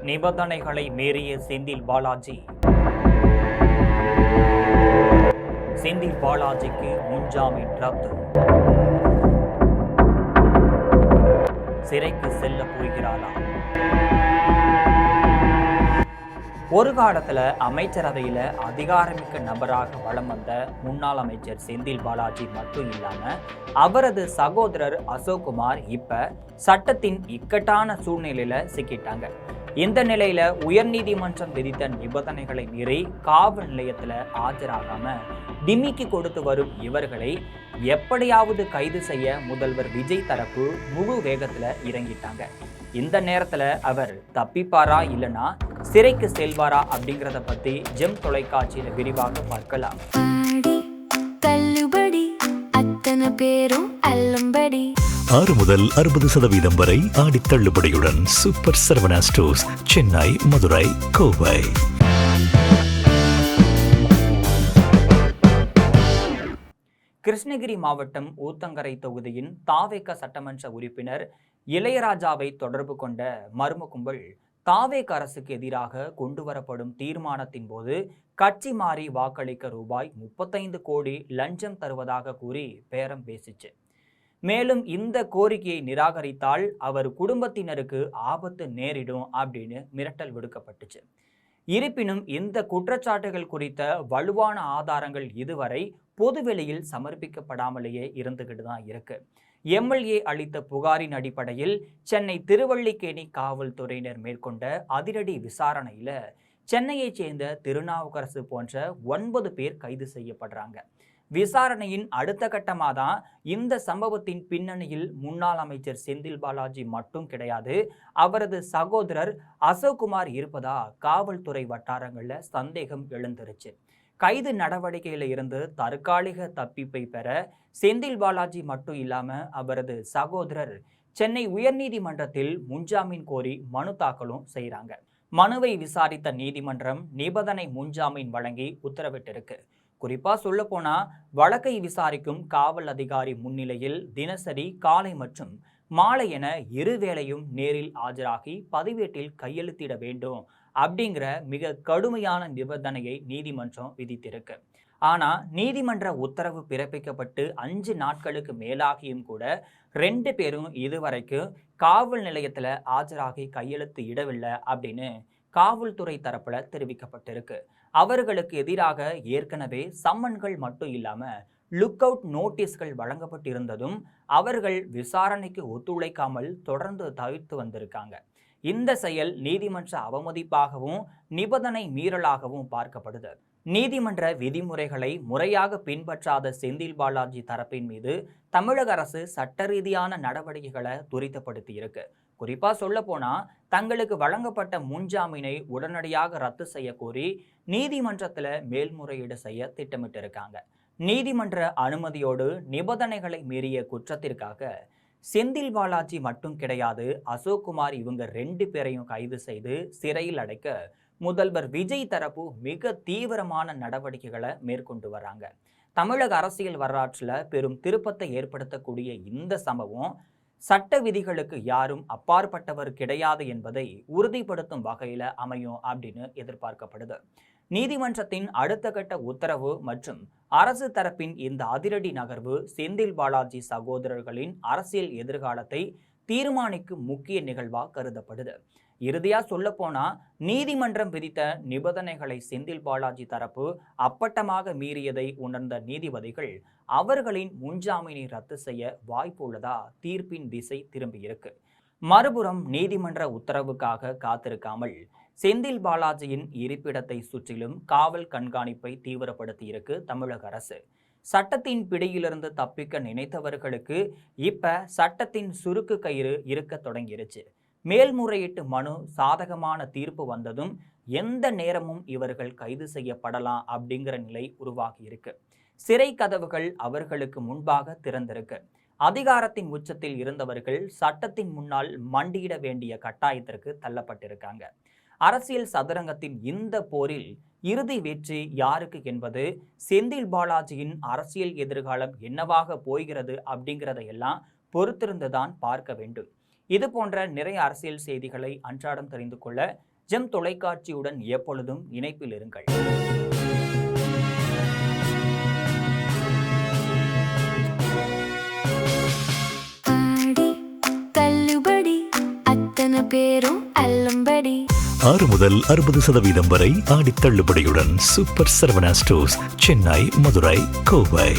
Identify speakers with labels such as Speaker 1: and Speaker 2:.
Speaker 1: நிபந்தனைகளை மீறிய செந்தில் பாலாஜி. செந்தில் பாலாஜிக்கு முன்ஜாமீன் ரத்து. சிறைக்கு செல்ல போகிறாரா? ஒரு காலத்துல அமைச்சரவையில அதிகாரமிக்க நபராக வலம் வந்த முன்னாள் அமைச்சர் செந்தில் பாலாஜி மட்டும் இல்லாம அவரது சகோதரர் அசோக்குமார் இப்ப சட்டத்தின் இக்கட்டான சூழ்நிலையில சிக்கிட்டாங்க. இந்த நிலையில உயர்நீதிமன்றம் விதித்த நிபந்தனைகளை மீறி காவல் நிலையத்துல ஆஜராகாம டிமிக்கி கொடுத்து வரும் இவர்களை எப்படியாவது கைது செய்ய முதல்வர் விஜய் தரப்பு முழு வேகத்துல இறங்கிட்டாங்க. இந்த நேரத்துல அவர் தப்பிப்பாரா இல்லனா சிறைக்கு செல்வாரா அப்படிங்கிறத பத்தி ஜெம் தொலைக்காட்சியில விரிவாக பார்க்கலாம்.
Speaker 2: 6 முதல் 60% வரை ஆடி தள்ளுபடியுடன் சூப்பர் சரவணா ஸ்டோர்ஸ், சென்னை, மதுரை, கோவை.
Speaker 1: கிருஷ்ணகிரி மாவட்டம் ஊத்தங்கரை தொகுதியின் தாவேக சட்டமன்ற உறுப்பினர் இளையராஜாவை தொடர்பு கொண்ட மர்ம கும்பல் தாவேக அரசுக்கு எதிராக கொண்டு வரப்படும் தீர்மானத்தின் போது கட்சி மாறி வாக்களிக்க ரூபாய் 35 கோடி லஞ்சம் தருவதாக கூறி பேரம் பேசிச்சு. மேலும் இந்த கோரிக்கையை நிராகரித்தால் அவர் குடும்பத்தினருக்கு ஆபத்து நேரிடும் அப்படின்னு மிரட்டல் விடுக்கப்பட்டுச்சு. இருப்பினும் இந்த குற்றச்சாட்டுகள் குறித்த வலுவான ஆதாரங்கள் இதுவரை பொதுவெளியில் சமர்ப்பிக்கப்படாமலேயே இருந்துகிட்டு தான் இருக்கு. எம்எல்ஏ அளித்த புகாரின் அடிப்படையில் சென்னை திருவல்லிக்கேணி காவல்துறையினர் மேற்கொண்ட அதிரடி விசாரணையில சென்னையைச் சேர்ந்த திருநாவுக்கரசு போன்ற 9 பேர் கைது செய்யப்படுறாங்க. விசாரணையின் அடுத்த கட்டமாக தான் இந்த சம்பவத்தின் பின்னணியில் முன்னாள் அமைச்சர் செந்தில் பாலாஜி மட்டும் கிடையாது, அவரது சகோதரர் அசோக்குமார் இருப்பதா காவல்துறை வட்டாரங்கள்ல சந்தேகம் எழுந்துருச்சு. கைது நடவடிக்கையில இருந்து தற்காலிக தப்பிப்பை பெற செந்தில் பாலாஜி மட்டும் இல்லாம அவரது சகோதரர் சென்னை உயர்நீதிமன்றத்தில் முன்ஜாமீன் கோரி மனு தாக்கலும் செய்யறாங்க. மனுவை விசாரித்த நீதிமன்றம் நிபந்தனை முன்ஜாமீன் வழங்கி உத்தரவிட்டிருக்கு. குறிப்பா சொல்ல போனா வழக்கை விசாரிக்கும் காவல் அதிகாரி முன்னிலையில் தினசரி காலை மற்றும் மாலை என இருவேளையும் நேரில் ஆஜராகி பதிவேட்டில் கையெழுத்திட வேண்டும் அப்படிங்கிற மிக கடுமையான நிபந்தனையை நீதிமன்றம் விதித்திருக்கு. ஆனா நீதிமன்ற உத்தரவு பிறப்பிக்கப்பட்டு 5 நாட்களுக்கு மேலாகியும் கூட 2 பேரும் இதுவரைக்கும் காவல் நிலையத்துல ஆஜராகி கையெழுத்து இடவில்லை அப்படின்னு காவல்துறை தரப்புல தெரிவிக்கப்பட்டிருக்கு. அவர்களுக்கு எதிராக ஏற்கனவே சம்மன்கள் மட்டும் இல்லாம லுக் அவுட் நோட்டீஸ்கள் வழங்கப்பட்டிருந்ததும் அவர்கள் விசாரணைக்கு ஒத்துழைக்காமல் தொடர்ந்து தவிர்த்து வந்திருக்காங்க. இந்த செயல் நீதிமன்ற அவமதிப்பாகவும் நிபந்தனை மீறலாகவும் பார்க்கப்படுது. நீதிமன்ற விதிமுறைகளை முறையாக பின்பற்றாத செந்தில் பாலாஜி தரப்பின் மீது தமிழக அரசு சட்ட ரீதியான நடவடிக்கைகளை துரிதப்படுத்தி இருக்கு. குறிப்பா சொல்ல போனா தங்களுக்கு வழங்கப்பட்ட முன்ஜாமீனை உடனடியாக ரத்து செய்ய கோரி நீதிமன்றத்துல மேல்முறையீடு செய்ய திட்டமிட்டிருக்காங்க. நீதிமன்ற அனுமதியோடு நிபந்தனைகளை மீறிய குற்றத்திற்காக செந்தில் பாலாஜி மட்டும் கிடையாது, அசோக்குமார் இவங்க 2 பேரையும் கைது செய்து சிறையில் அடைக்க முதல்வர் விஜய் தரப்பு மிக தீவிரமான நடவடிக்கைகளை மேற்கொண்டு வராங்க. தமிழக அரசியல் வரலாற்றில் பெரும் திருப்பத்தை ஏற்படுத்தக்கூடிய இந்த சம்பவம் சட்ட விதிகளுக்கு யாரும் அப்பாற்பட்டவர் கிடையாது என்பதை உறுதிப்படுத்தும் வகையில் அமையும் அப்படின்னு எதிர்பார்க்கப்படுது. நீதிமன்றத்தின் அடுத்த கட்ட உத்தரவு மற்றும் அரசு தரப்பின் இந்த அதிரடி நகர்வு செந்தில் பாலாஜி சகோதரர்களின் அரசியல் எதிர்காலத்தை தீர்மானிக்கும் முக்கிய நிகழ்வாக கருதப்படுது. இறுதியா சொல்ல போனா நீதிமன்றம் விதித்த நிபந்தனைகளை செந்தில் பாலாஜி தரப்பு அப்பட்டமாக மீறியதை உணர்ந்த நீதிபதிகள் அவர்களின் முன்ஜாமீனை ரத்து செய்ய வாய்ப்பு உள்ளதா தீர்ப்பின் திசை திரும்பி இருக்கு. மறுபுறம் நீதிமன்ற உத்தரவுக்காக காத்திருக்காமல் செந்தில் பாலாஜியின் இருப்பிடத்தை சுற்றிலும் காவல் கண்காணிப்பை தீவிரப்படுத்தி இருக்கு தமிழக அரசு. சட்டத்தின் பிடியிலிருந்து தப்பிக்க நினைத்தவர்களுக்கு இப்ப சட்டத்தின் சுருக்கு கயிறு இருக்க தொடங்கிருச்சு. மேல்முறையீட்டு மனு சாதகமான தீர்ப்பு வந்ததும் எந்த நேரமும் இவர்கள் கைது செய்யப்படலாம் அப்படிங்கிற நிலை உருவாகி இருக்கு. சிறை கதவுகள் அவர்களுக்கு முன்பாக திறந்திருக்கு. அதிகாரத்தின் உச்சத்தில் இருந்தவர்கள் சட்டத்தின் முன்னால் மண்டியிட வேண்டிய கட்டாயத்திற்கு தள்ளப்பட்டிருக்காங்க. அரசியல் சதுரங்கத்தின் இந்த போரில் இறுதி வெற்றி யாருக்கு என்பது செந்தில் பாலாஜியின் அரசியல் எதிர்காலம் என்னவாக போகிறது அப்படிங்கிறதையெல்லாம் பொறுத்திருந்துதான் பார்க்க வேண்டும். இது போன்ற நிறைய அரசியல் செய்திகளை அன்றாடம் தெரிந்து கொள்ள ஜெம் தொலைக்காட்சியுடன் எப்பொழுதும் இணைப்பில் இருங்கள்.
Speaker 2: பேரும் அல்லம்படி 6 முதல் 60% வரை ஆடி தள்ளுபடியுடன் சூப்பர் சரவணா ஸ்டோர்ஸ், சென்னை, மதுரை, கோவை.